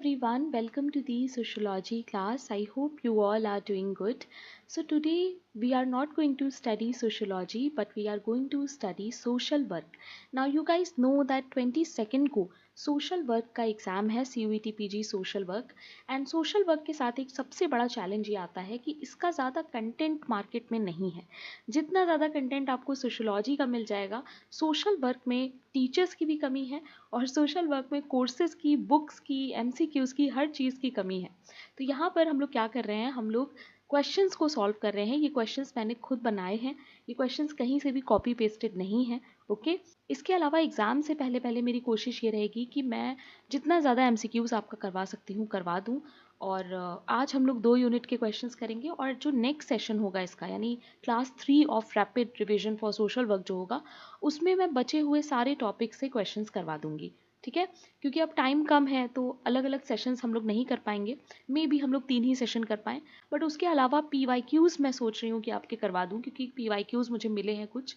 everyone, welcome to the sociology class. I hope you all are doing good. So today we are not going to study sociology but we are going to study social work. Now you guys know that 22nd को social work का exam है CUET PG social work and social work के साथ एक सबसे बड़ा challenge ये आता है कि इसका ज़्यादा कंटेंट मार्केट में नहीं है. जितना ज़्यादा कंटेंट आपको सोशोलॉजी का मिल जाएगा, सोशल वर्क में टीचर्स की भी कमी है और सोशल वर्क में कोर्सेज़ की, बुक्स की, MCQs की, हर चीज़ की कमी है. तो यहाँ पर हम लोग क्या कर रहे हैं, हम लोग क्वेश्चंस को सॉल्व कर रहे हैं. ये क्वेश्चंस मैंने खुद बनाए हैं, ये क्वेश्चंस कहीं से भी कॉपी पेस्टेड नहीं है. ओके. इसके अलावा एग्ज़ाम से पहले पहले मेरी कोशिश ये रहेगी कि मैं जितना ज़्यादा MCQs आपका करवा सकती हूँ करवा दूँ. और आज हम लोग 2 यूनिट के क्वेश्चंस करेंगे और जो नेक्स्ट सेशन होगा इसका यानी class 3 of rapid revision for social work जो होगा उसमें मैं बचे हुए सारे टॉपिक से क्वेश्चंस करवा दूंगी. ठीक है, क्योंकि अब टाइम कम है तो अलग अलग सेशंस हम लोग नहीं कर पाएंगे. मे बी हम लोग 3 ही सेशन कर पाएँ, बट उसके अलावा PYQs मैं सोच रही हूँ कि आपके करवा दूँ क्योंकि PYQs मुझे मिले हैं कुछ.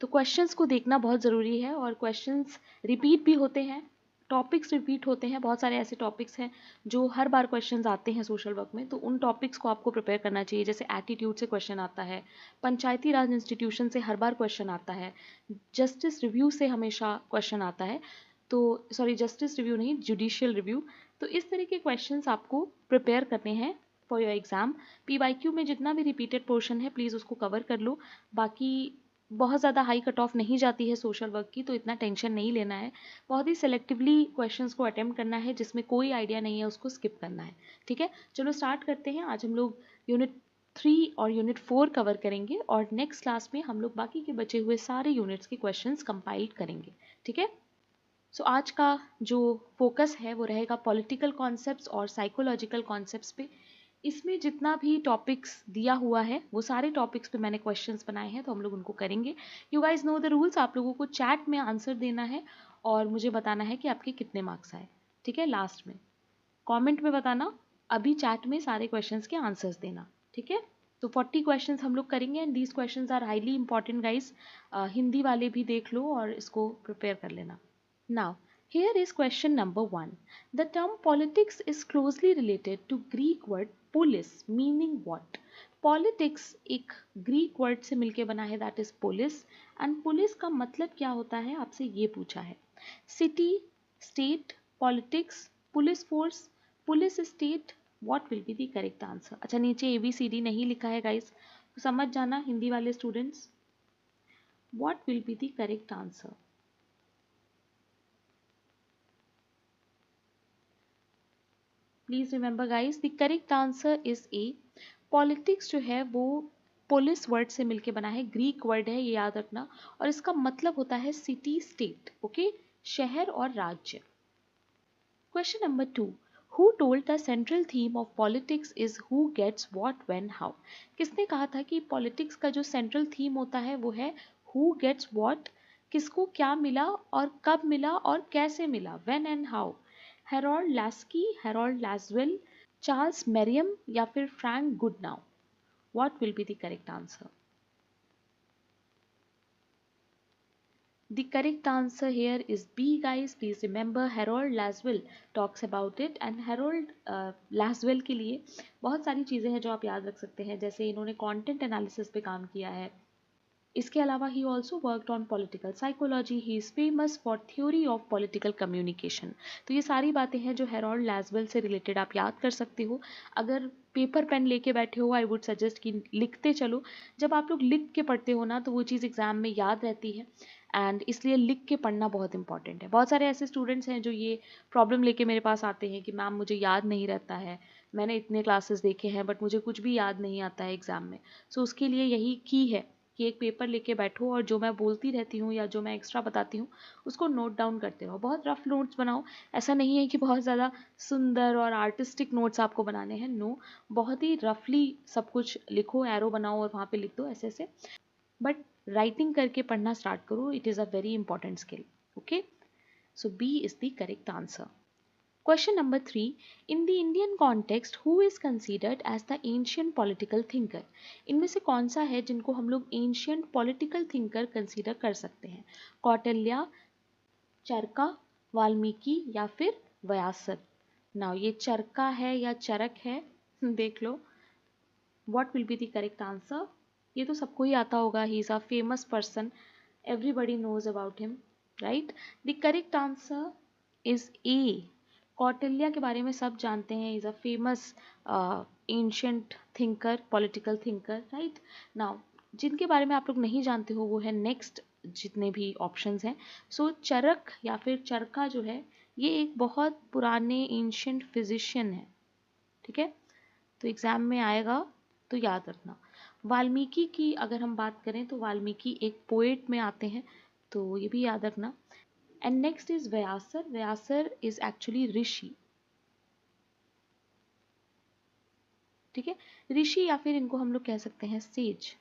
तो क्वेश्चंस को देखना बहुत ज़रूरी है और क्वेश्चंस रिपीट भी होते हैं, टॉपिक्स रिपीट होते हैं. बहुत सारे ऐसे टॉपिक्स हैं जो हर बार क्वेश्चंस आते हैं सोशल वर्क में, तो उन टॉपिक्स को आपको प्रिपेयर करना चाहिए. जैसे एटीट्यूड से क्वेश्चन आता है, पंचायती राज इंस्टीट्यूशन से हर बार क्वेश्चन आता है, जस्टिस रिव्यू से हमेशा क्वेश्चन आता है. तो सॉरी, जस्टिस रिव्यू नहीं, जुडिशियल रिव्यू. तो इस तरह के क्वेश्चंस आपको प्रिपेयर करने हैं फॉर योर एग्ज़ाम. PYQ में जितना भी रिपीटेड पोर्शन है प्लीज़ उसको कवर कर लो. बाकी बहुत ज़्यादा हाई कट ऑफ नहीं जाती है सोशल वर्क की, तो इतना टेंशन नहीं लेना है. बहुत ही सेलेक्टिवली क्वेश्चंस को अटेम्प्ट करना है, जिसमें कोई आइडिया नहीं है उसको स्किप करना है. ठीक है, चलो स्टार्ट करते हैं. आज हम लोग यूनिट 3 और यूनिट 4 कवर करेंगे और नेक्स्ट क्लास में हम लोग बाकी के बचे हुए सारे यूनिट्स के क्वेश्चंस कंपाइल करेंगे. ठीक है. सो आज का जो फोकस है वो रहेगा पॉलिटिकल कॉन्सेप्ट्स और साइकोलॉजिकल कॉन्सेप्ट्स पे. इसमें जितना भी टॉपिक्स दिया हुआ है वो सारे टॉपिक्स पे मैंने क्वेश्चंस बनाए हैं, तो हम लोग उनको करेंगे. You guys know the rules. आप लोगों को चैट में आंसर देना है और मुझे बताना है कि आपके कितने मार्क्स आए. ठीक है, लास्ट में कमेंट में बताना, अभी चैट में सारे क्वेश्चंस के आंसर्स देना. ठीक है, तो 40 क्वेश्चंस हम लोग करेंगे and these questions are highly important guys. Hindi वाले भी देख लो और इसको प्रिपेयर कर लेना. Now, here is question number 1. The term politics is closely related to Greek word polis, meaning what? Politics एक Greek word से मिलके बना है, that is polis, and polis का मतलब क्या होता है आपसे ये पूछा है. City, state, politics, police force, police state, what will be the correct answer? अच्छा, नीचे ABCD नहीं लिखा है guys, तो समझ जाना हिंदी वाले students. What will be the correct answer? Please remember guys, the correct answer is A. Politics जो है वो पुलिस वर्ड से मिलके बना है, ग्रीक वर्ड है, ये याद रखना, और इसका मतलब होता है सिटी स्टेट. ओके, शहर और राज्य. Question number 2. Who told the central theme of politics is who gets what when how? किसने कहा था कि पॉलिटिक्स का जो सेंट्रल थीम होता है वो है हु गेट्स व्हाट, किसको क्या मिला और कब मिला और कैसे मिला, when and how. Harold Laski, Harold Lasswell, Charles Merriam या फिर Frank Goodnow? What will be the correct answer? The correct answer here is B guys. Please remember Harold Laswell talks about it and Harold Laswell के लिए बहुत सारी चीज़ें हैं जो आप याद रख सकते हैं, जैसे इन्होंने कंटेंट एनालिसिस पे काम किया है. इसके अलावा he also worked on political psychology. He is famous for theory of political communication. तो ये सारी बातें हैं जो हेरोल्ड लासवेल से रिलेटेड आप याद कर सकते हो. अगर पेपर पेन लेके बैठे हो, आई वुड सजेस्ट कि लिखते चलो. जब आप लोग लिख के पढ़ते हो ना तो वो चीज़ एग्जाम में याद रहती है, एंड इसलिए लिख के पढ़ना बहुत इंपॉर्टेंट है. बहुत सारे ऐसे स्टूडेंट्स हैं जो ये प्रॉब्लम लेके मेरे पास आते हैं कि मैम मुझे याद नहीं रहता है, मैंने इतने क्लासेस देखे हैं बट मुझे कुछ भी याद नहीं आता है एग्ज़ाम में. सो उसके लिए यही की है कि एक पेपर लेके बैठो और जो मैं बोलती रहती हूँ या जो मैं एक्स्ट्रा बताती हूँ उसको नोट डाउन करते रहो. बहुत रफ नोट्स बनाओ. ऐसा नहीं है कि बहुत ज़्यादा सुंदर और आर्टिस्टिक नोट्स आपको बनाने हैं, नो. बहुत ही रफली सब कुछ लिखो, एरो बनाओ और वहाँ पे लिख दो ऐसे ऐसे, बट राइटिंग करके पढ़ना स्टार्ट करो. It is a very important skill. Okay, so B is the correct answer. Question number 3. In the Indian context, who is considered as the ancient political thinker? इनमें से कौन सा है जिनको हम लोग ancient political thinker consider कर सकते हैं? कौटिल्य, चरका, वाल्मीकि या फिर व्यासर? नाउ ये चरका है या चरक है, देख लो। What will be the correct answer? ये तो सबको ही आता होगा, he is a famous person, everybody knows about him, right? The correct answer is A. Kautilya के बारे में सब जानते हैं, is a famous ancient thinker, political thinker, right? Now जिनके बारे में आप लोग नहीं जानते हो वो है नेक्स्ट जितने भी ऑप्शंस हैं। सो चरक या फिर चरका जो है ये एक बहुत पुराने एंशियंट फिजिशियन है, ठीक है? तो एग्जाम में आएगा तो याद रखना। वाल्मीकि की अगर हम बात करें तो वाल्मीकि एक पोएट में आते हैं, तो ये भी याद रखना। And next is Vyasa. Vyasa is actually rishi, ठीक है? ऋषि या फिर इनको हम लोग कह सकते हैं says.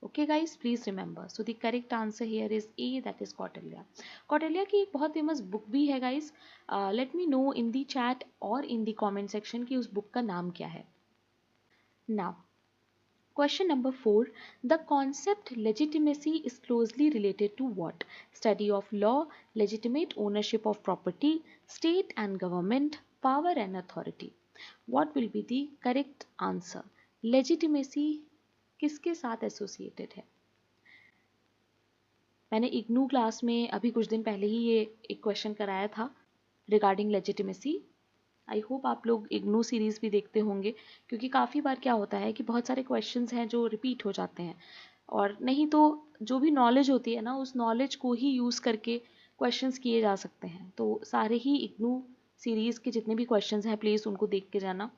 Okay guys, please remember. So the correct answer here is a, that is Kautilya. Kautilya की एक बहुत फेमस बुक भी है guys. Let me know in the chat और इन दी कमेंट सेक्शन कि उस बुक का नाम क्या है। Now question number 4. The concept legitimacy is closely related to what? Study of law, legitimate ownership of property, state and government, power and authority. What will be the correct answer? Legitimacy किसके साथ associated है? मैंने IGNOU class में अभी कुछ दिन पहले ही ये एक क्वेश्चन कराया था रिगार्डिंग लेजिटिमेसी। आई होप आप लोग इग्नू सीरीज़ भी देखते होंगे, क्योंकि काफ़ी बार क्या होता है कि बहुत सारे क्वेश्चंस हैं जो रिपीट हो जाते हैं, और नहीं तो जो भी नॉलेज होती है ना उस नॉलेज को ही यूज़ करके क्वेश्चंस किए जा सकते हैं। तो सारे ही इग्नू सीरीज़ के जितने भी क्वेश्चंस हैं प्लीज़ उनको देख के जाना,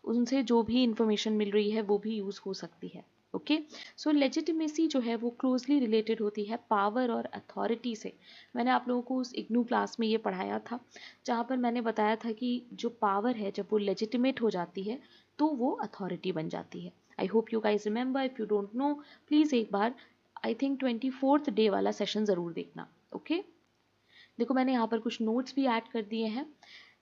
उनसे जो भी इंफॉर्मेशन मिल रही है वो भी यूज़ हो सकती है। ओके, सो लेजिटिमेसी जो है वो क्लोजली रिलेटेड होती है पावर और अथॉरिटी से। मैंने आप लोगों को उस इग्नू क्लास में ये पढ़ाया था, जहाँ पर मैंने बताया था कि जो पावर है जब वो लेजिटिमेट हो जाती है तो वो अथॉरिटी बन जाती है। आई hope you guys remember. If you don't know please एक बार आई थिंक 24th डे वाला सेशन ज़रूर देखना। ओके, देखो मैंने यहाँ पर कुछ नोट्स भी ऐड कर दिए हैं।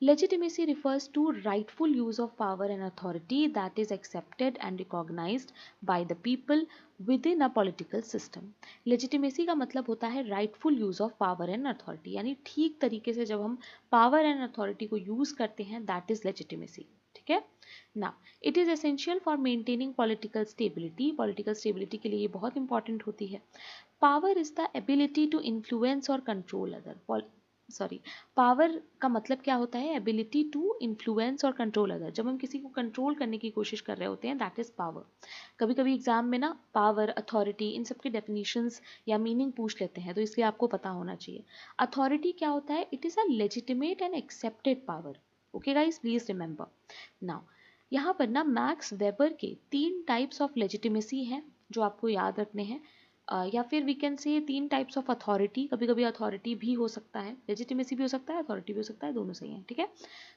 Legitimacy refers to rightful use of power and authority that is accepted and recognized by the people within a political system. Legitimacy का मतलब होता है rightful use of power and authority, यानी ठीक तरीके से जब हम power and authority को use करते हैं, that is legitimacy, ठीक है? Now, it is essential for maintaining political stability. Political stability के लिए ये बहुत important होती है। Power is the ability to influence or control other. Power का मतलब क्या होता है? एबिलिटी टू इन्फ्लुएंस और कंट्रोल अदर। जब हम किसी को कंट्रोल करने की कोशिश कर रहे होते हैं, दैट इज पावर। कभी कभी एग्जाम में ना पावर, अथॉरिटी, इन सब की डेफिनेशंस या मीनिंग पूछ लेते हैं, तो इसलिए आपको पता होना चाहिए। अथॉरिटी क्या होता है? It is a legitimate and accepted power. Okay guys, please remember. Now यहाँ पर ना मैक्स वेबर के 3 टाइप्स ऑफ लेजिटिमेसी हैं जो आपको याद रखने हैं। या फिर we can say 3 types of authority. कभी कभी अथॉरिटी भी हो सकता है, लेजिटिमेसी भी हो सकता है, अथॉरिटी भी हो सकता है, दोनों सही है, ठीक है?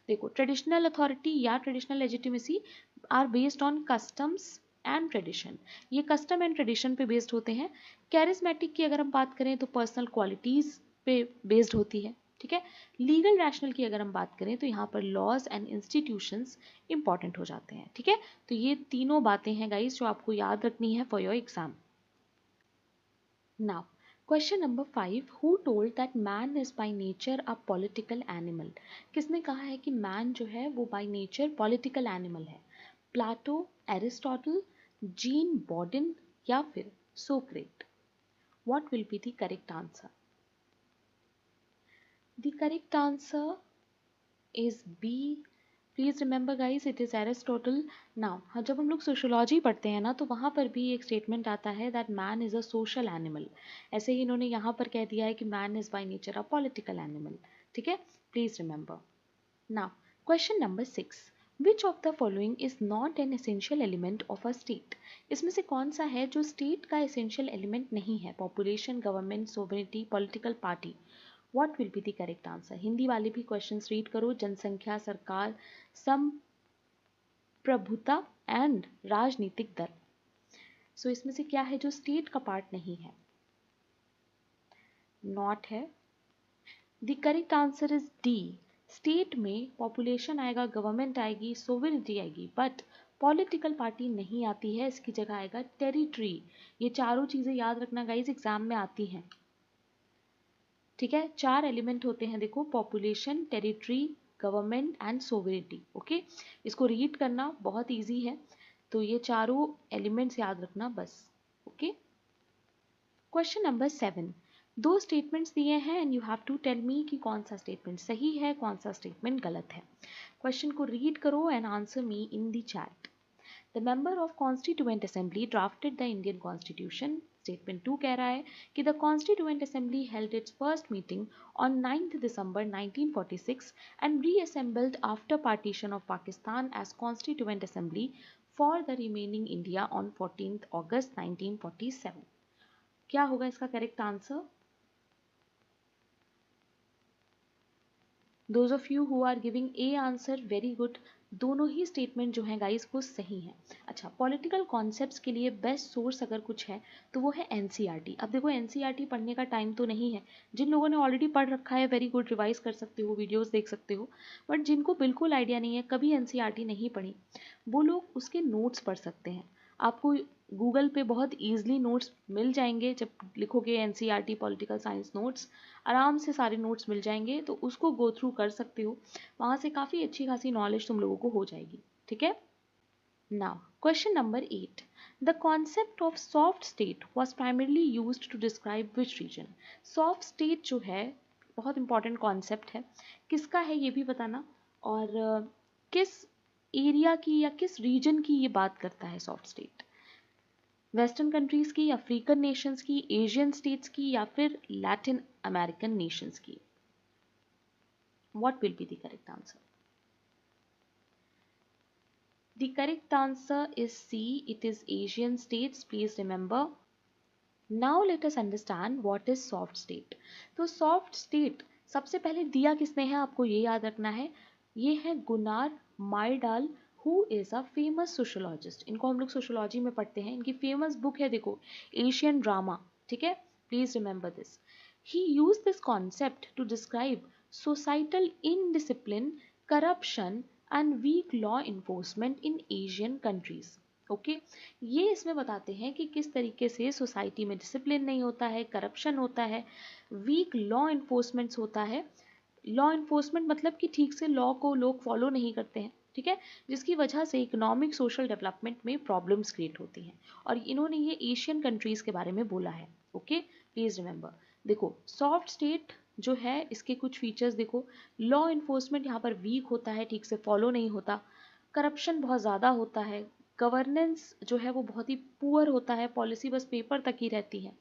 देखो, ट्रेडिशनल अथॉरिटी या traditional legitimacy are based on customs and tradition. ये कस्टम एंड ट्रेडिशन पे बेस्ड होते हैं। कैरिज्मेटिक की अगर हम बात करें तो पर्सनल क्वालिटीज़ पे बेस्ड होती है, ठीक है? लीगल रैशनल की अगर हम बात करें तो यहाँ पर लॉज एंड इंस्टीट्यूशंस इंपॉर्टेंट हो जाते हैं, ठीक है? तो ये तीनों बातें हैं गाइज जो आपको याद रखनी है for your exam. Now, question number 5. Who told that man is by nature a political animal? किसने कहा है कि man जो है वो by nature political animal है? प्लाटो, एरिस्टोटल, जीन बॉडन या फिर सोक्रेट? What will be the correct answer? The correct answer is B. Please remember guys, it is Aristotle. Now जब हम लोग सोशोलॉजी पढ़ते हैं ना तो वहाँ पर भी एक स्टेटमेंट आता है that man is a social animal. ऐसे ही इन्होंने यहाँ पर कह दिया है कि man is by nature a political animal, ठीक है? Please remember. Now question number 6. Which of the following is not an essential element of a state? इसमें से कौन सा है जो स्टेट का एसेंशियल एलिमेंट नहीं है? Population, government, sovereignty, political party. What will be the correct answer? Hindi वाले भी क्वेश्चंस रीड करो। जनसंख्या, सरकार, संप्रभुता एंड राजनीतिक दल। सो इसमें से क्या है जो स्टेट का पार्ट नहीं है? नॉट है। The correct answer is D. State में पॉपुलेशन आएगा, गवर्नमेंट आएगी, सोवरेनिटी आएगी, बट पॉलिटिकल पार्टी नहीं आती है। इसकी जगह आएगा टेरिटरी। ये चारों चीजें याद रखना गाइज, एग्जाम में आती हैं, ठीक है? 4 एलिमेंट होते हैं, देखो, population, territory, government and sovereignty. Okay, इसको रीड करना बहुत ईजी है, तो ये चारों एलिमेंट्स याद रखना बस। ओके, क्वेश्चन नंबर 7, दो स्टेटमेंट्स दिए हैं and you have to tell me कि कौन सा स्टेटमेंट सही है, कौन सा स्टेटमेंट गलत है। क्वेश्चन को रीड करो and answer me in the chat. The member of constituent assembly drafted the Indian constitution. Statement 2 कह रहा है कि the constituent assembly held it's first meeting on 9th December 1946 and reassembled after partition of Pakistan as Constituent Assembly for the remaining India on 14th August 1947। क्या होगा इसका correct answer? Those of you who are giving a answer, very good. दोनों ही statement जो हैं guys वो सही हैं। अच्छा, पॉलिटिकल कॉन्सेप्ट्स के लिए बेस्ट सोर्स अगर कुछ है तो वो है एनसीईआरटी। अब देखो एनसीईआरटी पढ़ने का टाइम तो नहीं है, जिन लोगों ने ऑलरेडी पढ़ रखा है वेरी गुड, रिवाइज कर सकते हो, वीडियोस देख सकते हो, बट जिनको बिल्कुल आइडिया नहीं है, कभी एनसीईआरटी नहीं पढ़ी, वो लोग उसके नोट्स पढ़ सकते हैं। आपको गूगल पे बहुत ईजिली नोट्स मिल जाएंगे, जब लिखोगे एनसीईआरटी पॉलिटिकल साइंस नोट्स, आराम से सारे नोट्स मिल जाएंगे, तो उसको गो थ्रू कर सकते हो, वहाँ से काफ़ी अच्छी खासी नॉलेज तुम लोगों को हो जाएगी। ठीक है, now question number 8, the concept of soft state was primarily used to describe which region. Soft state जो है बहुत इंपॉर्टेंट कॉन्सेप्ट है, किसका है ये भी बताना, और किस एरिया की या किस रीजन की ये बात करता है सॉफ्ट स्टेट। वेस्टर्न कंट्रीज की, अफ्रीकन नेशंस की, एशियन स्टेट्स की, या फिर लैटिन अमेरिकन नेशंस की? What will be the correct answer? The correct answer is C. It is Asian states. Please remember. Now let us understand what is soft state. तो soft state सबसे पहले दिया किसने है, आपको ये याद रखना है, ये है Gunnar Myrdal, who is a famous sociologist. इनको हम लोग सोशोलॉजी में पढ़ते हैं, इनकी फेमस बुक है देखो एशियन ड्रामा। ठीक है, please remember this. He use this concept to describe societal indiscipline, corruption and weak law enforcement in Asian countries। Okay, ये इसमें बताते हैं कि किस तरीके से सोसाइटी में डिसिप्लिन नहीं होता है, करप्शन होता है, वीक लॉ इन्फोर्समेंट्स होता है। लॉ इन्फोर्समेंट मतलब कि ठीक से लॉ को लोग फॉलो नहीं करते हैं, ठीक है, जिसकी वजह से इकोनॉमिक सोशल डेवलपमेंट में प्रॉब्लम्स क्रिएट होती हैं, और इन्होंने ये एशियन कंट्रीज के बारे में बोला है। Okay, please remember. देखो सॉफ्ट स्टेट जो है इसके कुछ फीचर्स देखो, लॉ इन्फोर्समेंट यहाँ पर वीक होता है, ठीक से फॉलो नहीं होता, करप्शन बहुत ज़्यादा होता है, गवर्नेंस जो है वो बहुत ही पुअर होता है, पॉलिसी बस पेपर तक ही रहती है,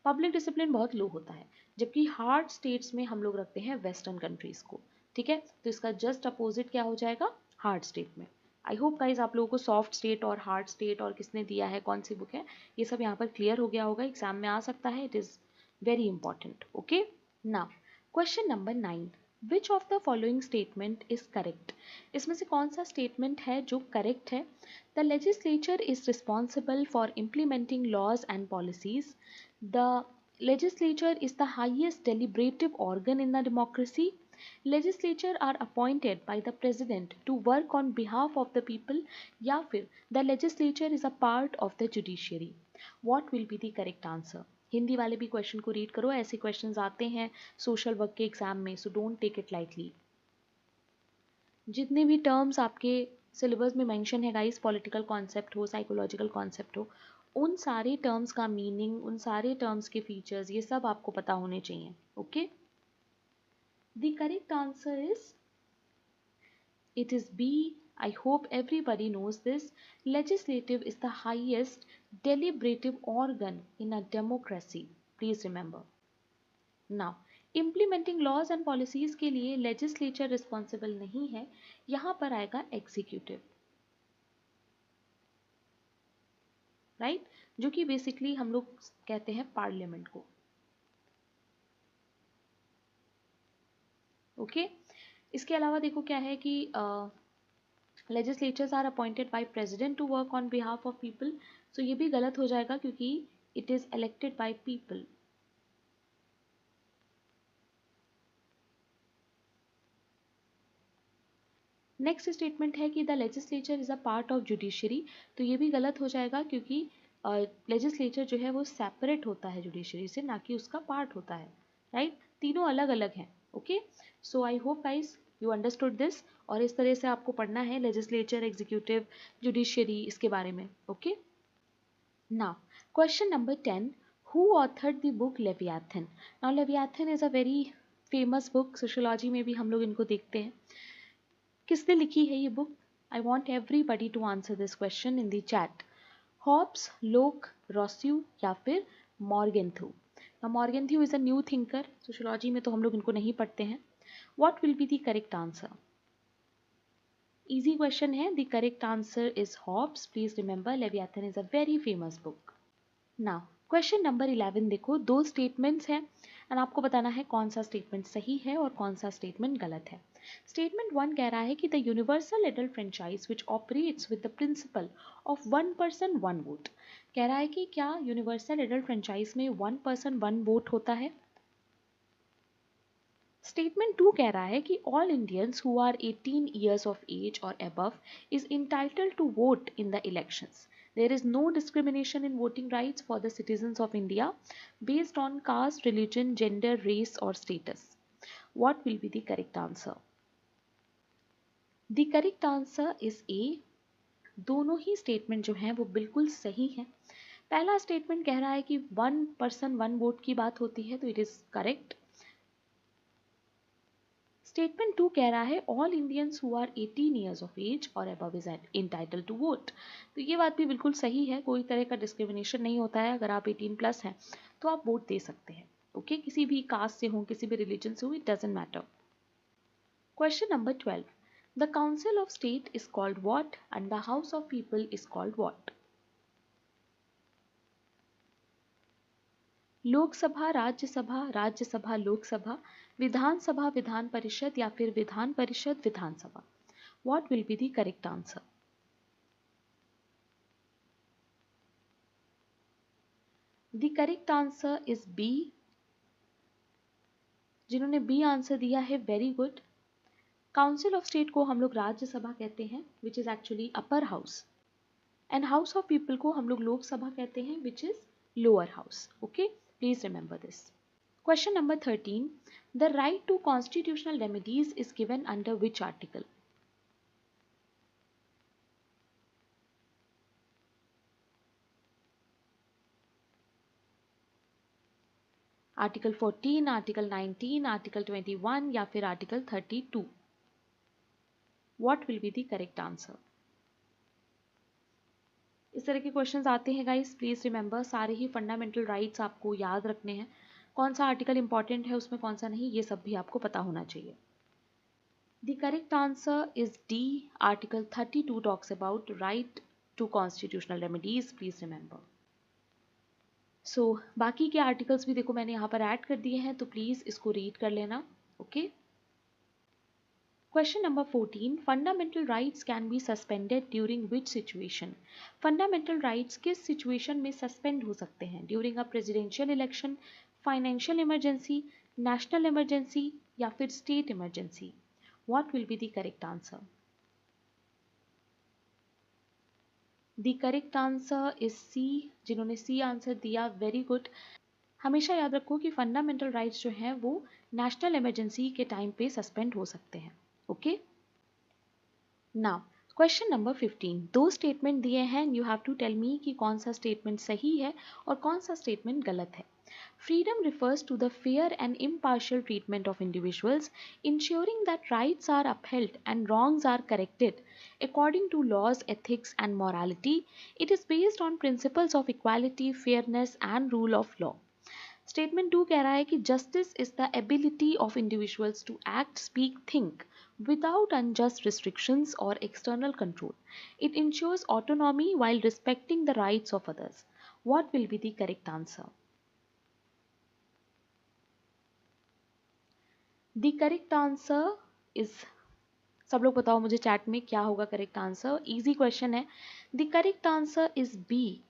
पब्लिक डिसिप्लिन बहुत लो होता है, जबकि हार्ड स्टेट्स में हम लोग रखते हैं वेस्टर्न कंट्रीज को। ठीक है, तो इसका जस्ट अपोजिट क्या हो जाएगा, हार्ड स्टेट में। आई होप गाइज आप लोगों को सॉफ्ट स्टेट और हार्ड स्टेट और किसने दिया है, कौन सी बुक है, ये सब यहाँ पर क्लियर हो गया होगा, एग्जाम में आ सकता है, it is very important. Okay, now question number 9, which of the following statement is correct. इसमें से कौन सा स्टेटमेंट है जो करेक्ट है? The legislature is responsible for implementing laws and policies. The legislature is the highest deliberative organ in a democracy. Legislature are appointed by the president to work on behalf of the people, या फिर the legislature is a part of the judiciary. What will be the correct answer? Hindi वाले भी question को read करो, ऐसे questions आते हैं social work के एग्जाम में, so don't take it lightly. जितने भी टर्म्स आपके सिलेबस में मेंशन है गाइस, पॉलिटिकल कॉन्सेप्ट हो, साइकोलॉजिकल कॉन्सेप्ट हो, उन सारे टर्म्स का मीनिंग, उन सारे टर्म्स के फीचर्स, ये सब आपको पता होने चाहिए। Okay, the correct answer is, it is B. I hope everybody knows this. Legislative is the highest deliberative organ in a democracy. Please remember. Now, implementing laws and policies के लिए legislature responsible नहीं है, यहाँ पर आएगा executive, right? जो कि basically हम लोग कहते हैं पार्लियामेंट को। ओके, इसके अलावा देखो क्या है कि legislatures are appointed by president to work on behalf of people, so ये भी गलत हो जाएगा क्योंकि it is elected by people। Next statement है कि the legislature is a part of judiciary, तो ये भी गलत हो जाएगा क्योंकि लेजिस्लेचर जो है वो सेपरेट होता है जुडिशरी से, ना कि उसका पार्ट होता है, राइट? तीनों अलग अलग हैं। Okay, so I hope guys you understood this? और इस तरह से आपको पढ़ना है लेजिस्लेचर, एग्जीक्यूटिव, जुडिशियरी, इसके बारे में. Okay. Now, question number 10. Who authored the book Leviathan? Now, Leviathan is a very famous book. Sociology में भी हम लोग इनको देखते हैं. किसने लिखी है ये book? I want everybody to answer this question in the chat. Hobbes, Locke, Rousseau या फिर Morgenthau. Now, Morgenthau is a new thinker. Sociology में तो हम लोग इनको नहीं पढ़ते हैं. What will be the correct answer? Easy question है. The correct answer is Hobbes. Please remember, Leviathan is a very famous book. Now, question number 11 देखो, दो स्टेटमेंट्स हैं एंड आपको बताना है कौन सा स्टेटमेंट सही है और कौन सा स्टेटमेंट गलत है. स्टेटमेंट 1 कह रहा है कि the universal adult franchise which operates with the principle of one person one vote. कह रहा है कि क्या यूनिवर्सल एडल्ट फ्रेंचाइज में वन पर्सन वन वोट होता है. स्टेटमेंट 2 कह रहा है कि all Indians who are 18 years of age or above is entitled to vote in the elections. There is no discrimination in voting rights for the citizens of India based on caste, religion, gender, race or status. What will be the correct answer? The correct answer is A. दोनों ही statement जो हैं वो बिल्कुल सही हैं. पहला statement कह रहा है कि वन पर्सन वन वोट की बात होती है, तो इट इज करेक्ट. स्टेटमेंट 2 कह रहा है all Indians who are 18 years of age और above is entitled to vote. तो ये बात भी बिल्कुल सही है, कोई तरह का डिस्क्रिमिनेशन नहीं होता है. अगर आप 18 प्लस हैं तो आप वोट दे सकते हैं. ओके, किसी भी कास्ट से हो, किसी भी रिलीजन से हो, it doesn't matter. Question number 12. The council of state is called what and the house of people is called what. Lok Sabha, Rajya Sabha, Lok Sabha, Vidhan Sabha, Vidhan Parishad या फिर Vidhan Parishad, Vidhan Sabha. What will be the correct answer? The correct answer is B. जिन्होंने B answer दिया है, very good. Council of state को हम लोग राज्यसभा कहते हैं, which is actually upper house, and house of people को हम लोग लोकसभा कहते हैं, which is lower house. Okay, please remember this. Question number 13. The right to constitutional remedies is given under which article? Article 14, Article 19, Article 21 या फिर Article 32. What will be the correct answer? इस तरह के क्वेश्चंस आते हैं guys. Please remember, सारे ही fundamental rights आपको याद रखने हैं. कौन सा आर्टिकल इंपॉर्टेंट है उसमें, कौन सा नहीं, ये सब भी आपको पता होना चाहिए. The correct answer is D. Article 32 talks about right to constitutional remedies. Please remember. So बाकी के आर्टिकल्स भी देखो मैंने यहाँ पर ऐड कर दिए हैं, तो प्लीज इसको रीड कर लेना. Okay. Question number 14. Fundamental rights can be suspended during which situation? Fundamental rights किस situation में suspend हो सकते हैं? During a presidential election, financial emergency, national emergency या फिर state emergency? What will be the correct answer? The correct answer is C. जिन्होंने C answer दिया, very good. हमेशा याद रखो कि फंडामेंटल राइट्स जो हैं वो नेशनल इमरजेंसी के टाइम पे सस्पेंड हो सकते हैं. ओके. Now question number 15. दो स्टेटमेंट दिए हैं, you have to tell me कि कौन सा स्टेटमेंट सही है और कौन सा स्टेटमेंट गलत है. Freedom refers to the fair and impartial treatment of individuals, ensuring that rights are upheld and wrongs are corrected according to laws, ethics and morality. It is based on principles of equality, fairness and rule of law. Statement 2 कह रहा है कि justice is the ability of individuals to act, speak, think without unjust restrictions or external control. It ensures autonomy while respecting the rights of others. What will be the correct answer? The correct answer is, सब लोग बताओ मुझे chat में क्या होगा correct answer. Easy question है. The correct answer is B.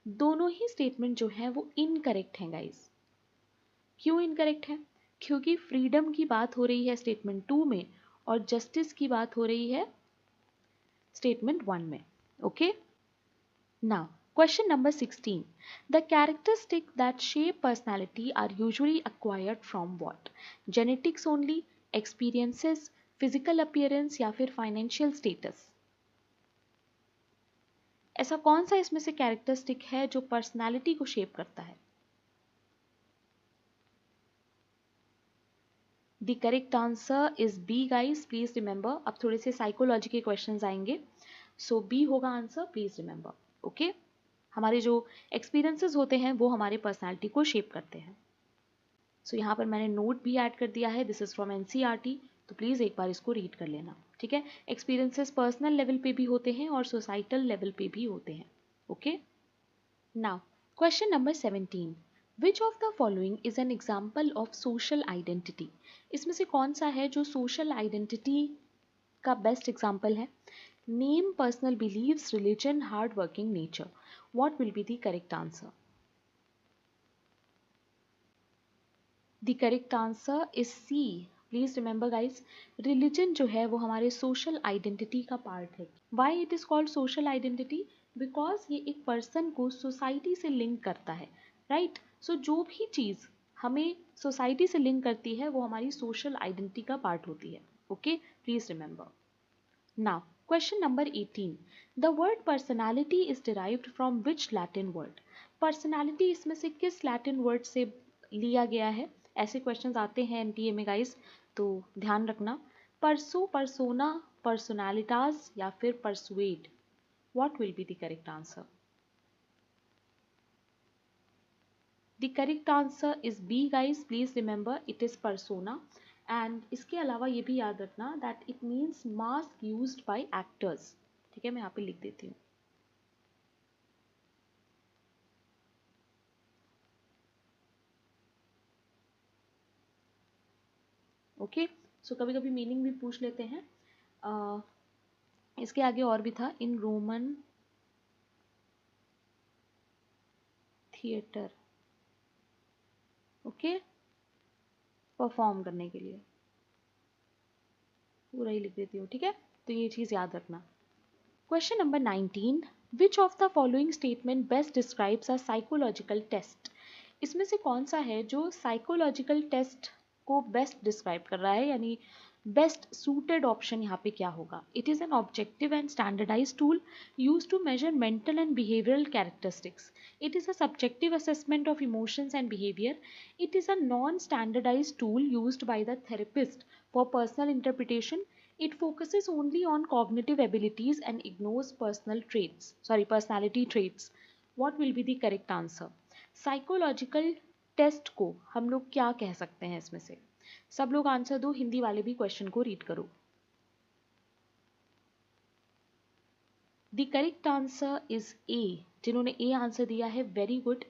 दोनों ही स्टेटमेंट जो है वो इनकरेक्ट हैं गाइस. क्यों इनकरेक्ट है? क्योंकि फ्रीडम की बात हो रही है स्टेटमेंट 2 में और जस्टिस की बात हो रही है स्टेटमेंट 1 में. Okay. Now question number 16. The characteristic that shape personality are usually acquired from what? Genetics only, experiences, physical appearance या फिर फाइनेंशियल स्टेटस? ऐसा कौन सा इसमें से कैरेक्टरिस्टिक है जो पर्सनालिटी को शेप करता है? The correct answer is B guys, please remember. अब थोड़े से साइकोलॉजी के क्वेश्चंस आएंगे, सो बी होगा आंसर, प्लीज रिमेंबर। ओके, हमारे जो एक्सपीरियंसेस होते हैं वो हमारे पर्सनालिटी को शेप करते हैं। सो यहाँ पर मैंने नोट भी ऐड कर दिया है, दिस इज फ्रॉम एनसीईआरटी, तो प्लीज़ एक बार इसको रीड कर लेना। ठीक है, एक्सपीरियंसेस पर्सनल लेवल पे भी होते हैं और सोसाइटल लेवल पे भी होते हैं। Okay, now question number 17, which of the following is an example of social identity? इसमें से कौन सा है जो सोशल आइडेंटिटी का बेस्ट एग्जाम्पल है? Name personal believes, religion, hard working nature. What will be the correct answer? The correct answer is C, please remember guys. Religion जो है वो हमारे सोशल आइडेंटिटी का पार्ट है। Why it is called social identity? Because ये एक person को society से लिंक करता है, राइट? सो जो भी चीज़ हमें सोसाइटी से लिंक करती है वो हमारी सोशल आइडेंटिटी का पार्ट होती है। Okay, please remember. Now question number 18, the word personality is derived from which Latin word? Personality इसमें से किस लैटिन वर्ड से लिया गया है? ऐसे क्वेश्चंस आते हैं एनटीए में गाइस, तो ध्यान रखना। परसो, परसोना, पर्सोनालिटास या फिर persuade, what will be the correct answer? The correct answer is B guys, please remember, it is persona. And इसके अलावा ये भी याद रखना that it means mask used by actors. ठीक है, मैं यहाँ पे लिख देती हूँ। ओके, सो कभी कभी मीनिंग भी पूछ लेते हैं। इसके आगे और भी था, in Roman theatre. Okay, perform करने के लिए पूरा ही लिख देती हूँ। ठीक है, तो ये चीज़ याद रखना। Question number 19, which of the following statement best describes a psychological test? इसमें से कौन सा है जो साइकोलॉजिकल टेस्ट को बेस्ट डिस्क्राइब कर रहा है, यानी बेस्ट सूटेड ऑप्शन यहाँ पे क्या होगा? It is an objective and standardize tool use to measure mental and behavioural characteristics. It is a subjective assessment of emotions and behavior. It is a non-standardized tool used by the therapist for personal interpretation. It focuses only on cognitive abilities and ignores personality traits. What will be the correct answer? Psychological test को हम लोग क्या कह सकते हैं इसमें से? सब लोग आंसर दो, हिंदी वाले भी क्वेश्चन को रीड करो। द करेक्ट आंसर इज ए, जिन्होंने ए आंसर दिया है वेरी गुड।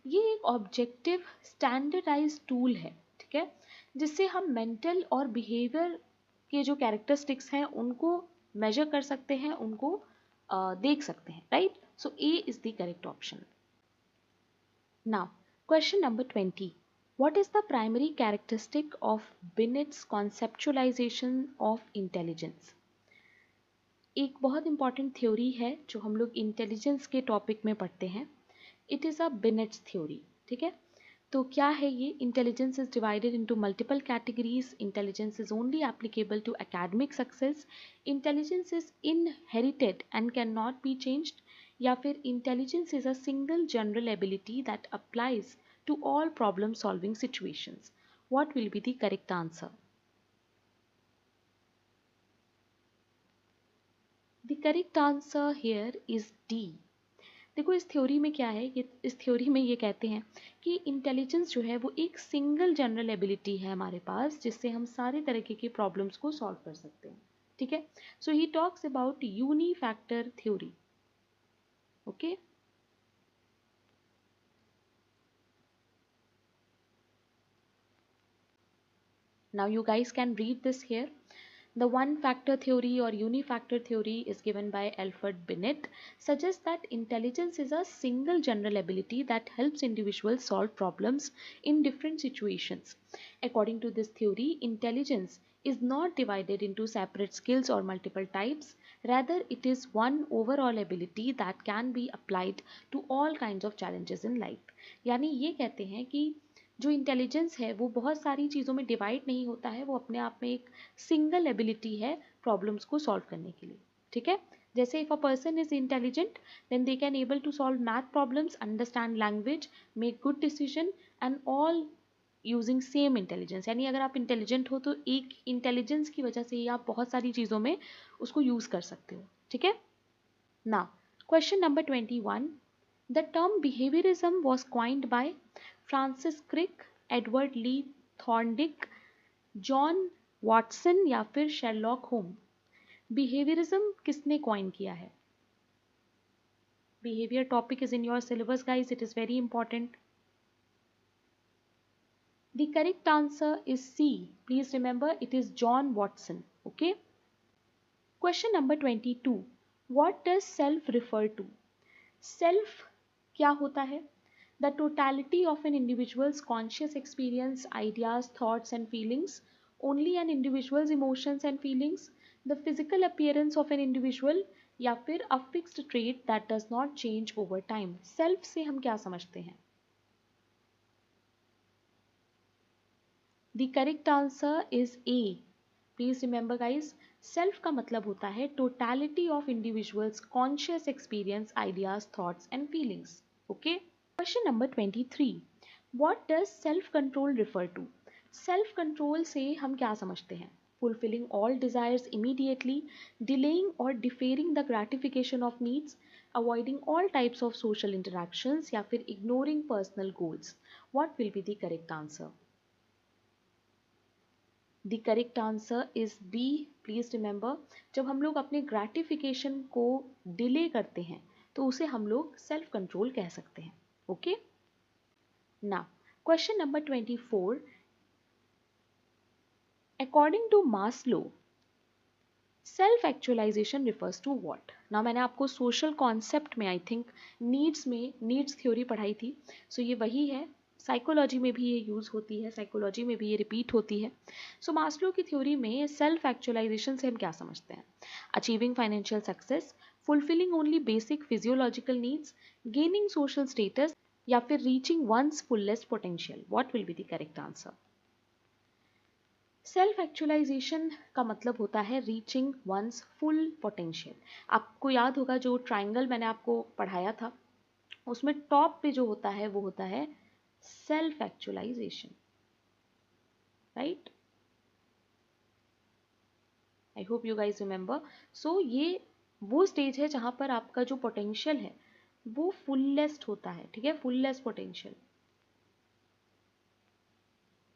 ये एक ऑब्जेक्टिव स्टैंडर्डाइज टूल है, ठीक है, जिससे हम मेंटल और बिहेवियर के जो कैरेक्टरिस्टिक्स हैं उनको मेजर कर सकते हैं, उनको देख सकते हैं, right? So A is the correct option. Now question number 20, what is the primary characteristic of Binet's conceptualization of intelligence? एक बहुत इंपॉर्टेंट थ्योरी है जो हम लोग इंटेलिजेंस के टॉपिक में पढ़ते हैं, it is a Binet's theory. ठीक है, तो क्या है ये? Intelligence is divided into multiple categories, intelligence is only applicable to academic success, intelligence is inherited and can not be changed, या फिर intelligence is a single general ability that applies to all problem solving situations? What will be the correct answer? The correct answer here is D. देखो इस theory में क्या है, ये इस theory में ये कहते हैं कि इंटेलिजेंस जो है वो एक सिंगल जनरल एबिलिटी है हमारे पास, जिससे हम सारे तरीके के प्रॉब्लम्स को सॉल्व कर सकते हैं। ठीक है, so he talks about uni factor theory. Okay, now you guys can read this here. The one factor theory or unifactor theory is given by Alfred Binet, suggests that intelligence is a single general ability that helps individuals solve problems in different situations. According to this theory, intelligence is not divided into separate skills or multiple types. Rather, it is one overall ability that can be applied to all kinds of challenges in life. यानी ये कहते हैं कि जो intelligence है वो बहुत सारी चीज़ों में डिवाइड नहीं होता है, वो अपने आप में एक सिंगल एबिलिटी है प्रॉब्लम्स को सॉल्व करने के लिए, ठीक है। जैसे if a person is intelligent then they can able to solve math problems, understand language, make good decision and all using same intelligence. यानी अगर आप इंटेलिजेंट हो तो एक इंटेलिजेंस की वजह से ही आप बहुत सारी चीज़ों में उसको यूज़ कर सकते हो, ठीक है ना। Question number 21, the term behaviourism was coined by Francis Crick, Edward Lee Thorndike, John Watson या फिर शेरलॉक होम। बिहेवियरिज्म किसने क्वाइन किया है? Behaviour topic is in your syllabus guys, it is very important. The correct answer is C. Please remember it is John Watson. Okay. Question number 22. What does self refer to? Self क्या होता है? The totality of an individual's conscious experience, ideas, thoughts and feelings. Only an individual's emotions and feelings. The physical appearance of an individual या फिर a fixed trait that does not change over time. Self से हम क्या समझते हैं? The correct answer is A. Please remember guys, self का मतलब होता है totality of individuals conscious experience, ideas, thoughts and feelings. Okay. Question number 23. What does self control refer to? Self control से हम क्या समझते हैं? Fulfilling all desires immediately, delaying or deferring the gratification of needs, avoiding all types of social interactions या फिर ignoring personal goals. What will be the correct answer? The correct answer is B. Please remember, जब हम लोग अपने gratification को delay करते हैं तो उसे हम लोग सेल्फ कंट्रोल कह सकते हैं. Okay. Now question number 24. According to Maslow, self actualization refers to what? ना मैंने आपको सोशल कॉन्सेप्ट में आई थिंक नीड्स थ्योरी पढ़ाई थी, सो ये वही है. साइकोलॉजी में भी ये यूज़ होती है, साइकोलॉजी में भी ये रिपीट होती है. सो मास्लो की थ्योरी में सेल्फ एक्चुअलाइजेशन से हम क्या समझते हैं? Achieving financial success, fulfilling only basic physiological needs, gaining social status या फिर reaching one's fullest potential. What will be the correct answer? Self actualization का मतलब होता है रीचिंग वंस फुल पोटेंशियल. आपको याद होगा जो ट्राइंगल मैंने आपको पढ़ाया था उसमें टॉप पे जो होता है वो होता है self actualisation, right? I hope you guys remember. So ये वो स्टेज है जहां पर आपका जो पोटेंशियल है वो फुलेस्ट होता है, ठीक है, fullest potential.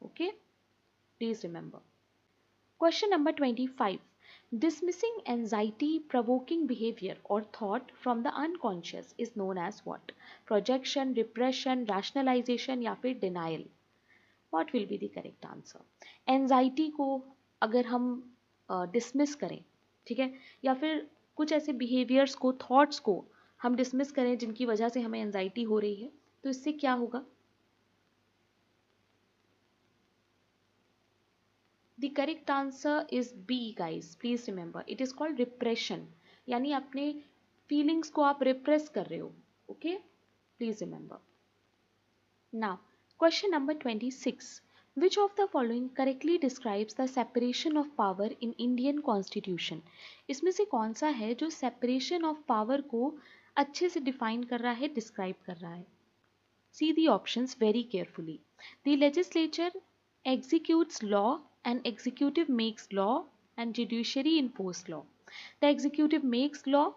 Okay, please remember. Question number 25. Dismissing anxiety provoking behavior or thought from the unconscious is known as what? Projection, repression, rationalization या फिर denial. What will be the correct answer? Anxiety को अगर हम dismiss करें, ठीक है, या फिर कुछ ऐसे behaviors को, thoughts को हम dismiss करें जिनकी वजह से हमें anxiety हो रही है, तो इससे क्या होगा? The correct answer is B guys. Please remember it is called repression. यानी अपने feelings को आप repress कर रहे हो. Okay? Please remember. Now, question number 26. Which of the following correctly describes the separation of power in Indian Constitution? इसमें से कौन सा है जो separation of power को अच्छे से define कर रहा है, describe कर रहा है? See the options very carefully. The legislature executes law and executive makes law and judiciary enforce law. The executive makes law,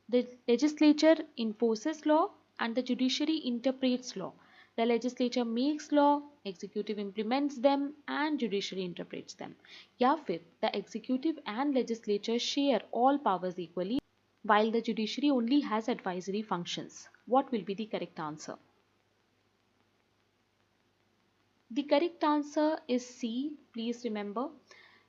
the legislature enforces law and the judiciary interprets law. The legislature makes law, executive implements them and judiciary interprets them. या फिर the executive and legislature share all powers equally while the judiciary only has advisory functions. What will be the correct answer? The correct answer is C. Please remember,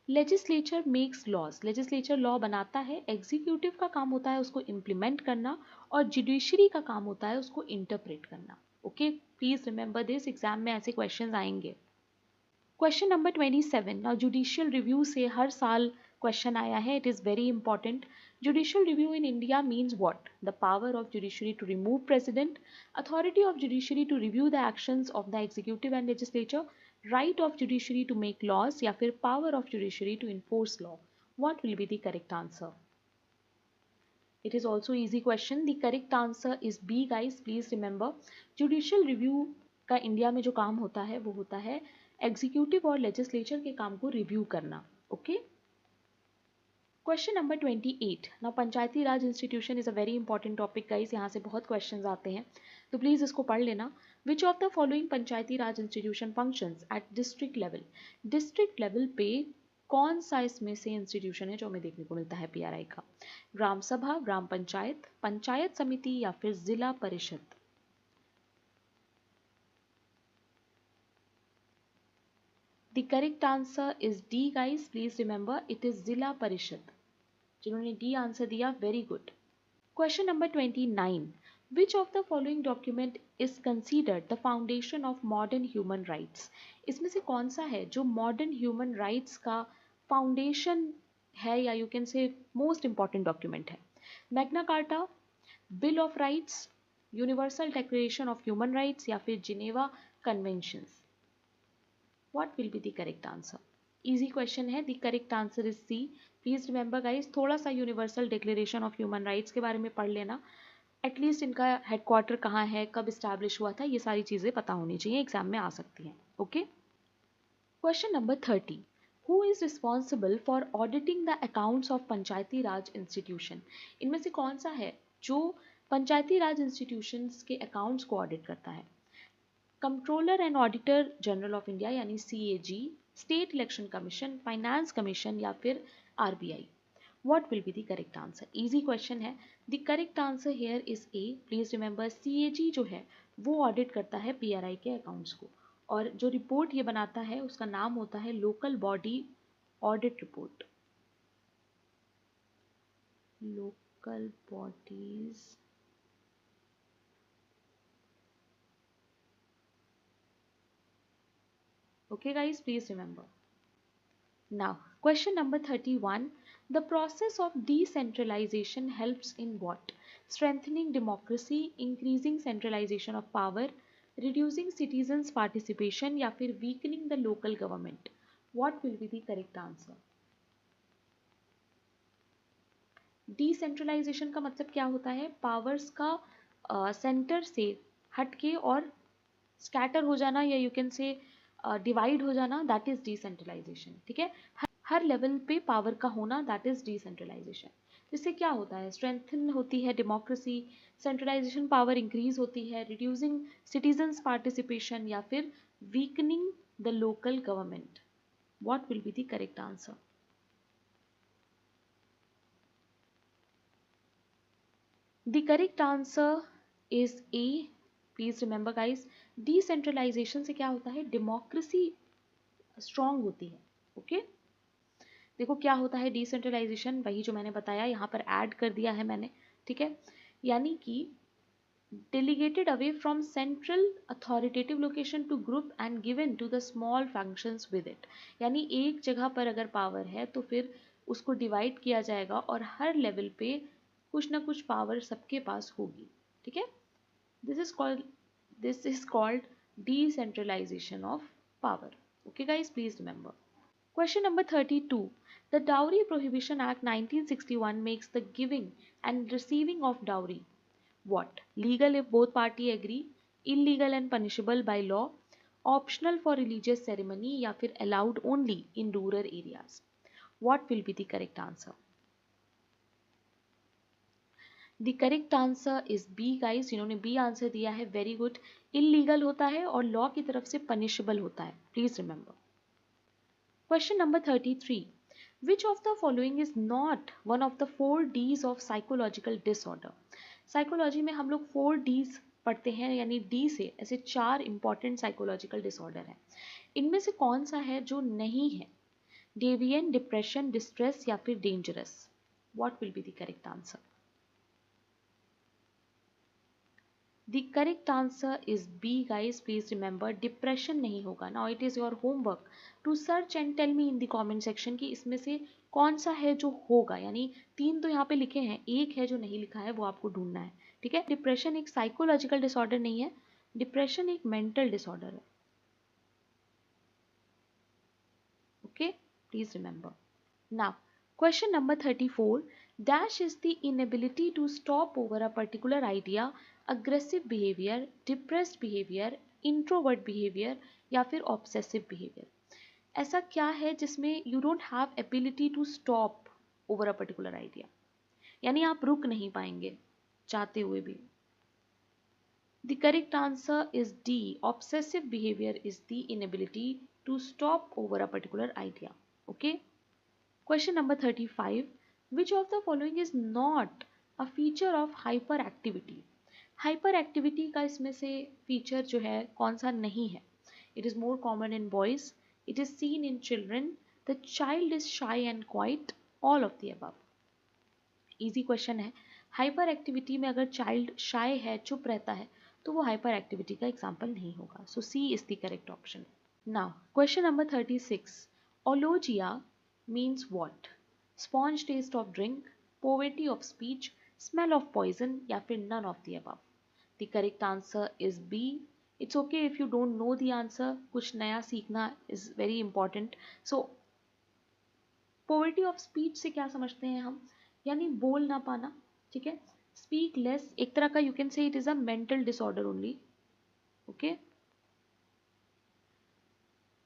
legislature makes laws. legislature law बनाता है, executive का काम होता है उसको implement करना और judiciary का काम होता है उसको interpret करना. Okay, please remember this. Exam में ऐसे questions आएंगे. Question number 27. Now judicial review से हर साल क्वेश्चन आया है, it is very important. Judicial review in India means what? The power of judiciary to remove president, authority of judiciary to review the actions of the executive and legislature, right of judiciary to make laws, या फिर power of judiciary to enforce law. What will be the correct answer? It is also easy question. The correct answer is B guys. Please remember, judicial review का India में जो काम होता है वो होता है एग्जीक्यूटिव और लेजिस्लेचर के काम को रिव्यू करना. Okay. Question number 28. Now Panchayati Raj institution is a very important topic guys. यहाँ से बहुत क्वेश्चंस आते हैं तो प्लीज इसको पढ़ लेना. विच of the following Panchayati Raj institution functions at district level? District level पे कौन सा इसमें से इंस्टीट्यूशन है जो हमें देखने को मिलता है पीआरआई का? ग्राम सभा, ग्राम पंचायत, पंचायत समिति, या फिर Zila Parishad? The correct answer is D guys. Please remember, it is Zila Parishad. जिन्होंने डी आंसर दिया, very good. Question number 29. Which of the following document is considered the foundation of modern human rights? इसमें से कौन सा है जो मॉडर्न ह्यूमन राइट्स का foundation है, या you can say most important document है? Magna Carta, Bill of Rights, Universal Declaration of Human Rights, या फिर Geneva Conventions? What will be the correct answer? Easy question है. The correct answer is C. Please remember guys, थोड़ा सा Universal Declaration of Human Rights के बारे में पढ़ लेना. एटलीस्ट इनका हेडक्वार्टर कहाँ है, कब इस्टेब्लिश हुआ था, ये सारी चीज़ें पता होनी चाहिए, एग्जाम में आ सकती हैं. Okay. Question number 30. Who is responsible for auditing the accounts of Panchayati Raj institution? इनमें से कौन सा है जो पंचायती राज इंस्टीट्यूशंस के अकाउंट्स को ऑडिट करता है? Controller and auditor general of India यानी CAG, state election commission, finance commission, या फिर RBI? What will be the correct answer? Easy question है. The correct answer here is A. Please remember, CAG जो है वो audit करता है PRI के अकाउंट्स को, और जो रिपोर्ट ये बनाता है उसका नाम होता है local body audit report. Local bodies Okay guys, please remember. Now, question number 31. The process of decentralization helps in what? Strengthening democracy, increasing centralization of power, reducing citizens' participation, या फिर weakening the local government? What will be the correct answer? Decentralization का मतलब क्या होता है? Powers का centre से हटके और स्कैटर हो जाना, या यू कैन से डिवाइड हो जाना, दैट इज डिसेंट्रलाइजेशन. ठीक है. हर लेवल पे पावर का होना, दैट इज डिसेंट्रलाइजेशन. इससे क्या होता है? स्ट्रेंथन होती है डेमोक्रेसी, सेंट्रलाइजेशन पावर इंक्रीज होती है, रिड्यूसिंग सिटीजन्स पार्टिसिपेशन, या फिर weakening the local government. What will be the correct answer? The correct answer is A. Please remember guys, decentralization से क्या होता है? डेमोक्रेसी स्ट्रांग होती है. ओके. देखो क्या होता है डिसेंट्रलाइजेशन, वही जो मैंने बताया, यहाँ पर ऐड कर दिया है मैंने. ठीक है. यानी कि delegated away from central authoritative location to group and given to the small functions with it. यानी एक जगह पर अगर पावर है तो फिर उसको डिवाइड किया जाएगा और हर लेवल पे कुछ ना कुछ पावर सबके पास होगी. ठीक है. this is called decentralization of power. Okay guys, please remember. Question number 32. The Dowry Prohibition Act 1961 makes the giving and receiving of dowry what? Legal if both party agree, illegal and punishable by law, optional for religious ceremony, या फिर allowed only in rural areas? What will be the correct answer? The correct answer is B guys. जिन्होंने B answer दिया है, very good. Illegal होता है और law की तरफ से पनिशेबल होता है. Please remember. Question number 33. Which of the following is not one of the 4 Ds of psychological disorder? Psychology में हम लोग 4 Ds पढ़ते हैं, यानी D से ऐसे 4 इंपॉर्टेंट साइकोलॉजिकल डिसऑर्डर हैं. इनमें से कौन सा है जो नहीं है? डेविएंट, डिप्रेशन, डिस्ट्रेस, या फिर dangerous? What will be the correct answer? The correct answer is B guys. Please remember depression नहीं होगा. Now it is your homework to search and tell me in the comment section कि इसमें से कौन सा है जो होगा. यानी 3 तो यहाँ पे लिखे हैं, एक है जो नहीं लिखा है, वो आपको ढूंढना है. ठीक है. डिप्रेशन एक साइकोलॉजिकल डिसऑर्डर नहीं है, डिप्रेशन एक मेंटल डिसऑर्डर है. Okay, please remember. Now, question number 34. Dash is the inability to stop over a particular idea, aggressive behavior, depressed behavior, introvert behavior या फिर obsessive behavior. ऐसा क्या है जिसमें you don't have ability to stop over a particular idea? यानी आप रुक नहीं पाएंगे चाहते हुए भी. The correct answer is D. Obsessive behavior is the inability to stop over a particular idea. Okay. Question number 35. Which of the following is not a feature of hyperactivity? Hyperactivity का इसमें से feature जो है कौन सा नहीं है? It is more common in boys. It is seen in children. The child is shy and quiet. All of the above. Easy question है. हाइपर एक्टिविटी में अगर चाइल्ड शाय है, चुप रहता है, तो वो हाइपर एक्टिविटी का एग्जाम्पल नहीं होगा. So C is the correct option. Now question number 36. Alogia means what? Sponge taste of drink, poverty of speech, smell of poison या फिर none of the above. The correct answer is B. It's okay if you don't know the answer. कुछ नया सीखना is very important. So poverty of speech से क्या समझते हैं हम? यानी बोल ना पाना. ठीक है. स्पीक लेस एक तरह का यू कैन से it is a mental disorder only. Okay,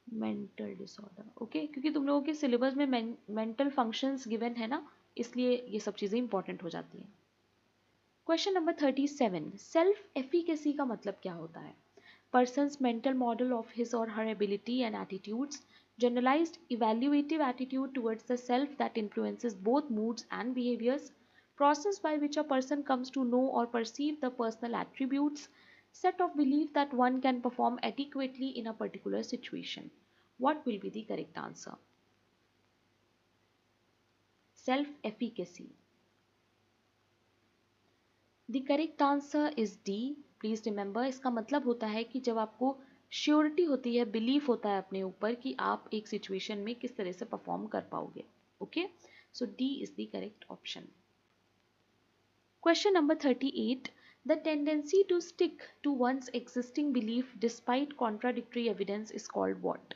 mental disorder. Okay, क्योंकि तुम लोगों के सिलेबस में मेंटल फंक्शंस गिवन है ना, इसलिए ये सब चीजें इंपॉर्टेंट हो जाती हैं. Question number 37. सेल्फ एफिकेसी का मतलब क्या होता है? Person's mental model of his और her ability and attitudes, generalized evaluative attitude towards the self that influences both moods and behaviors, process by which a person comes to know or perceive the personal attributes, set of belief that one can perform adequately in a particular situation. What will be the correct answer? Self-efficacy. The correct answer is D. Please remember, इसका मतलब होता है कि जब आपको surety होती है, belief होता है अपने ऊपर कि आप एक सिचुएशन में किस तरह से परफॉर्म कर पाओगे. Okay, so D is the correct option. Question number 38. The tendency to stick to one's existing belief despite contradictory evidence is called what?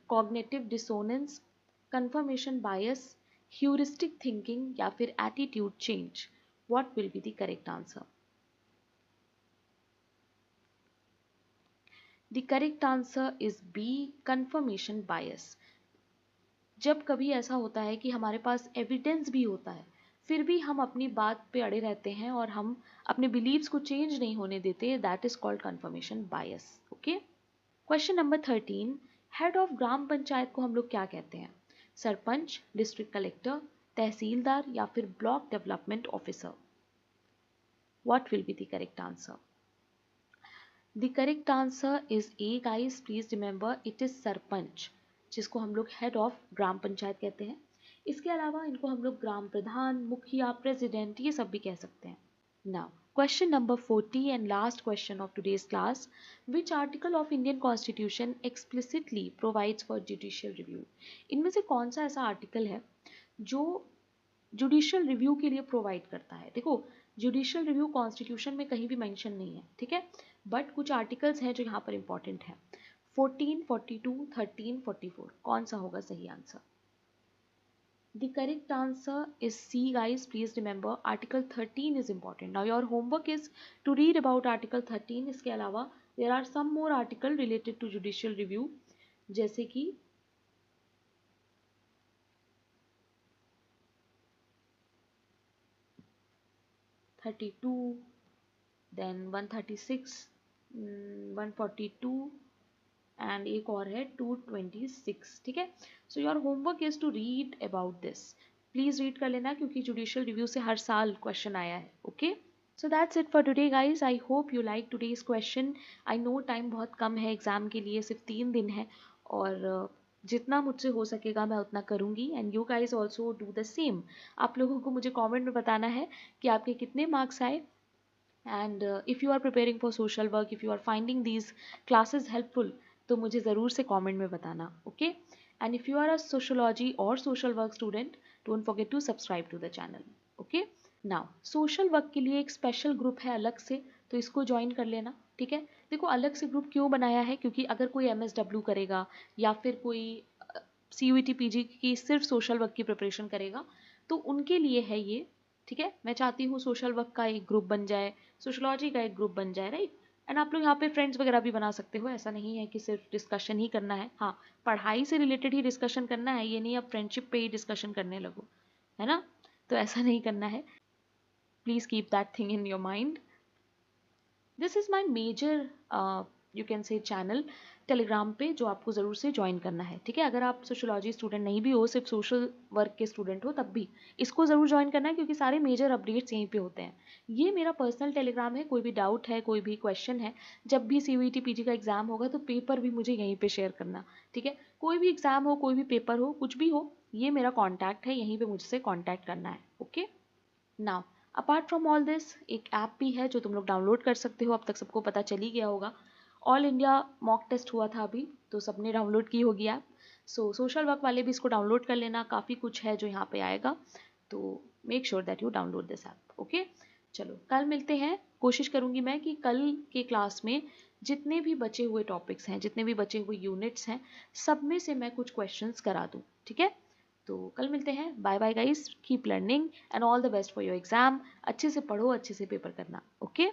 Cognitive dissonance, confirmation bias, heuristic thinking या फिर attitude change. What will be the correct answer? The correct answer is B. Confirmation bias. जब कभी ऐसा होता है कि हमारे पास evidence भी होता है, फिर भी हम अपनी बात पे अड़े रहते हैं और हम अपने बिलीव्स को चेंज नहीं होने देते, that is called confirmation bias. Okay. Question number 13. Head of gram panchayat को हम लोग क्या कहते हैं? सरपंच, डिस्ट्रिक्ट कलेक्टर, तहसीलदार या फिर block development officer. What will be the correct answer? The correct answer is A guys. Please remember it is sarpanch, जिसको हम लोग हेड ऑफ ग्राम पंचायत कहते हैं. इसके अलावा इनको हम लोग ग्राम प्रधान, मुखिया, प्रेसिडेंट ये सब भी कह सकते हैं. Now question number 40 and last question of today's class. Which article of Indian Constitution explicitly provides for judicial review? इनमें से कौन सा ऐसा आर्टिकल है जो जुडिशियल रिव्यू के लिए प्रोवाइड करता है? देखो, जुडिशियल रिव्यू कॉन्स्टिट्यूशन में कहीं भी मेंशन नहीं है, ठीक है, बट कुछ आर्टिकल्स हैं जो यहाँ पर इंपॉर्टेंट है. 14, 42, 13, 44. कौन सा होगा सही answer? The correct answer is C guys. Please remember article 13 is important. Now your homework is to read about article 13. इसके अलावा there are some more article related to judicial review, जैसे कि 32, then 136, 142 एंड एक और है 226. ठीक है. So your homework is to read about this. Please read कर लेना क्योंकि जुडिशियल रिव्यू से हर साल क्वेश्चन आया है. Okay, so that's it for today guys. I hope you like today's question. I know time बहुत कम है एग्जाम के लिए, सिर्फ 3 दिन है और जितना मुझसे हो सकेगा मैं उतना करूँगी and you guys also do the same. आप लोगों को मुझे कॉमेंट में बताना है कि आपके कितने मार्क्स आए and if you are preparing for social work, if you are finding these classes helpful, तो मुझे ज़रूर से कमेंट में बताना, okay. And if you are a sociology और social work student, don't forget to subscribe to the channel, okay. Now social work के लिए एक स्पेशल ग्रुप है अलग से, तो इसको ज्वाइन कर लेना, ठीक है। देखो अलग से ग्रुप क्यों बनाया है, क्योंकि अगर कोई MSW करेगा या फिर कोई CUET PG की सिर्फ सोशल वर्क की प्रिपरेशन करेगा, तो उनके लिए है ये, ठीक है। मैं चाहती हूँ सोशल वर्क का एक ग्रुप बन जाए, सोशोलॉजी का एक ग्रुप बन जाए, राइट। एंड आप लोग यहाँ पे फ्रेंड्स वगैरह भी बना सकते हो, ऐसा नहीं है कि सिर्फ डिस्कशन ही करना है। हाँ, पढ़ाई से रिलेटेड ही डिस्कशन करना है, ये नहीं आप फ्रेंडशिप पे ही डिस्कशन करने लगो, है ना। तो ऐसा नहीं करना है, please keep that thing in your mind. This is my major you can say channel Telegram पे, जो आपको ज़रूर से ज्वाइन करना है, ठीक है। अगर आप सोशोलॉजी स्टूडेंट नहीं भी हो, सिर्फ सोशल वर्क के स्टूडेंट हो, तब भी इसको ज़रूर ज्वाइन करना है, क्योंकि सारे मेजर अपडेट्स यहीं पे होते हैं। ये मेरा पर्सनल टेलीग्राम है, कोई भी डाउट है, कोई भी क्वेश्चन है, जब भी CUET PG का एग्जाम होगा तो पेपर भी मुझे यहीं पे शेयर करना, ठीक है। कोई भी एग्जाम हो, कोई भी पेपर हो, कुछ भी हो, ये मेरा कॉन्टैक्ट है, यहीं पे मुझसे कॉन्टैक्ट करना है, okay. Now apart from all this, एक ऐप भी है जो तुम लोग डाउनलोड कर सकते हो, अब तक सबको पता चल ही गया होगा। ऑल इंडिया मॉक टेस्ट हुआ था अभी, तो सबने डाउनलोड की होगी ऐप। सो सोशल वर्क वाले भी इसको डाउनलोड कर लेना, काफ़ी कुछ है जो यहाँ पे आएगा, तो make sure that you download this app, okay. चलो कल मिलते हैं, कोशिश करूँगी मैं कि कल के क्लास में जितने भी बचे हुए टॉपिक्स हैं, जितने भी बचे हुए यूनिट्स हैं, सब में से मैं कुछ क्वेश्चंस करा दूँ, ठीक है। तो कल मिलते हैं, bye bye guys, keep learning and all the best for your exam. अच्छे से पढ़ो, अच्छे से पेपर करना, ओके।